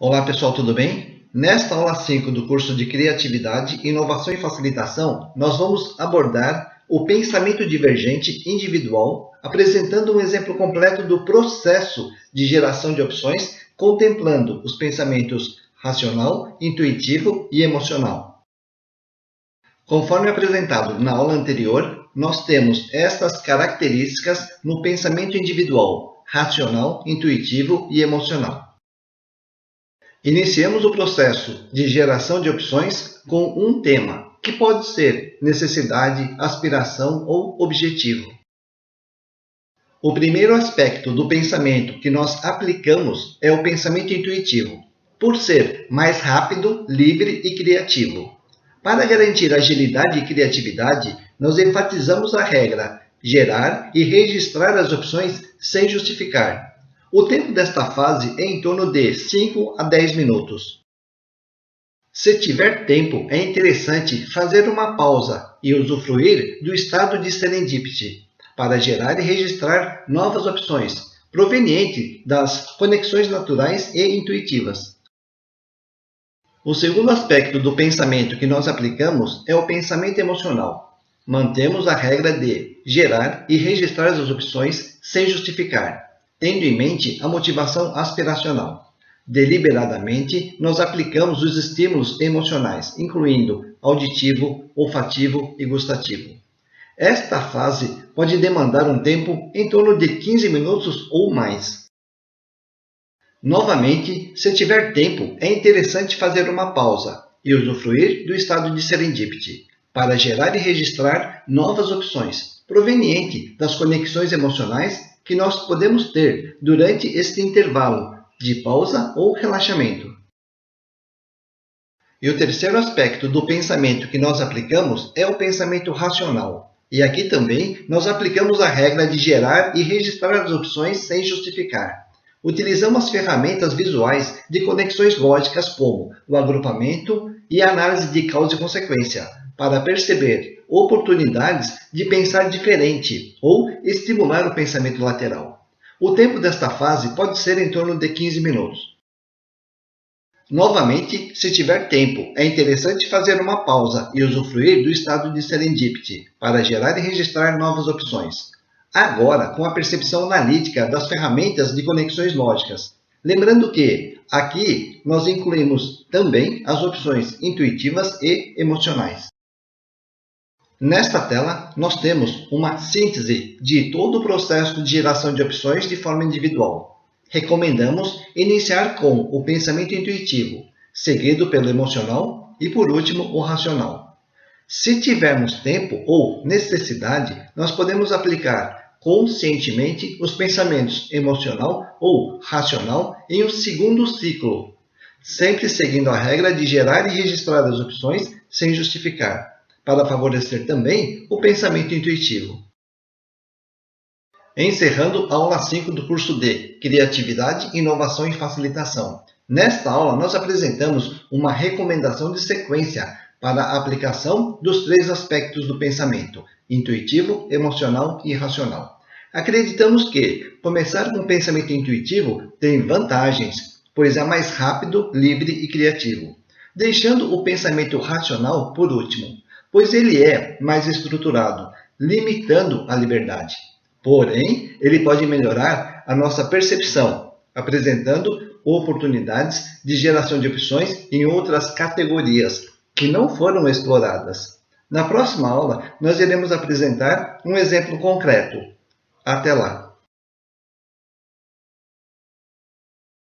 Olá pessoal, tudo bem? Nesta aula 5 do curso de Criatividade, Inovação e Facilitação, nós vamos abordar o pensamento divergente individual, apresentando um exemplo completo do processo de geração de opções, contemplando os pensamentos racional, intuitivo e emocional. Conforme apresentado na aula anterior, nós temos estas características no pensamento individual, racional, intuitivo e emocional. Iniciamos o processo de geração de opções com um tema, que pode ser necessidade, aspiração ou objetivo. O primeiro aspecto do pensamento que nós aplicamos é o pensamento intuitivo, por ser mais rápido, livre e criativo. Para garantir agilidade e criatividade, nós enfatizamos a regra gerar e registrar as opções sem justificar. O tempo desta fase é em torno de 5 a 10 minutos. Se tiver tempo, é interessante fazer uma pausa e usufruir do estado de serendipity para gerar e registrar novas opções, provenientes das conexões naturais e intuitivas. O segundo aspecto do pensamento que nós aplicamos é o pensamento emocional. Mantemos a regra de gerar e registrar as opções sem justificar, tendo em mente a motivação aspiracional. Deliberadamente, nós aplicamos os estímulos emocionais, incluindo auditivo, olfativo e gustativo. Esta fase pode demandar um tempo em torno de 15 minutos ou mais. Novamente, se tiver tempo, é interessante fazer uma pausa e usufruir do estado de serendipity para gerar e registrar novas opções, provenientes das conexões emocionais que nós podemos ter durante este intervalo de pausa ou relaxamento. E o terceiro aspecto do pensamento que nós aplicamos é o pensamento racional. E aqui também nós aplicamos a regra de gerar e registrar as opções sem justificar. Utilizamos as ferramentas visuais de conexões lógicas como o agrupamento e a análise de causa e consequência, para perceber oportunidades de pensar diferente ou estimular o pensamento lateral. O tempo desta fase pode ser em torno de 15 minutos. Novamente, se tiver tempo, é interessante fazer uma pausa e usufruir do estado de serendipity para gerar e registrar novas opções. Agora, com a percepção analítica das ferramentas de conexões lógicas. Lembrando que aqui nós incluímos também as opções intuitivas e emocionais. Nesta tela, nós temos uma síntese de todo o processo de geração de opções de forma individual. Recomendamos iniciar com o pensamento intuitivo, seguido pelo emocional e, por último, o racional. Se tivermos tempo ou necessidade, nós podemos aplicar conscientemente os pensamentos emocional ou racional em um segundo ciclo, sempre seguindo a regra de gerar e registrar as opções sem justificar, para favorecer também o pensamento intuitivo. Encerrando a aula 5 do curso de Criatividade, Inovação e Facilitação. Nesta aula, nós apresentamos uma recomendação de sequência para a aplicação dos três aspectos do pensamento, intuitivo, emocional e racional. Acreditamos que começar com o pensamento intuitivo tem vantagens, pois é mais rápido, livre e criativo, deixando o pensamento racional por último, pois ele é mais estruturado, limitando a liberdade. Porém, ele pode melhorar a nossa percepção, apresentando oportunidades de geração de opções em outras categorias que não foram exploradas. Na próxima aula, nós iremos apresentar um exemplo concreto. Até lá!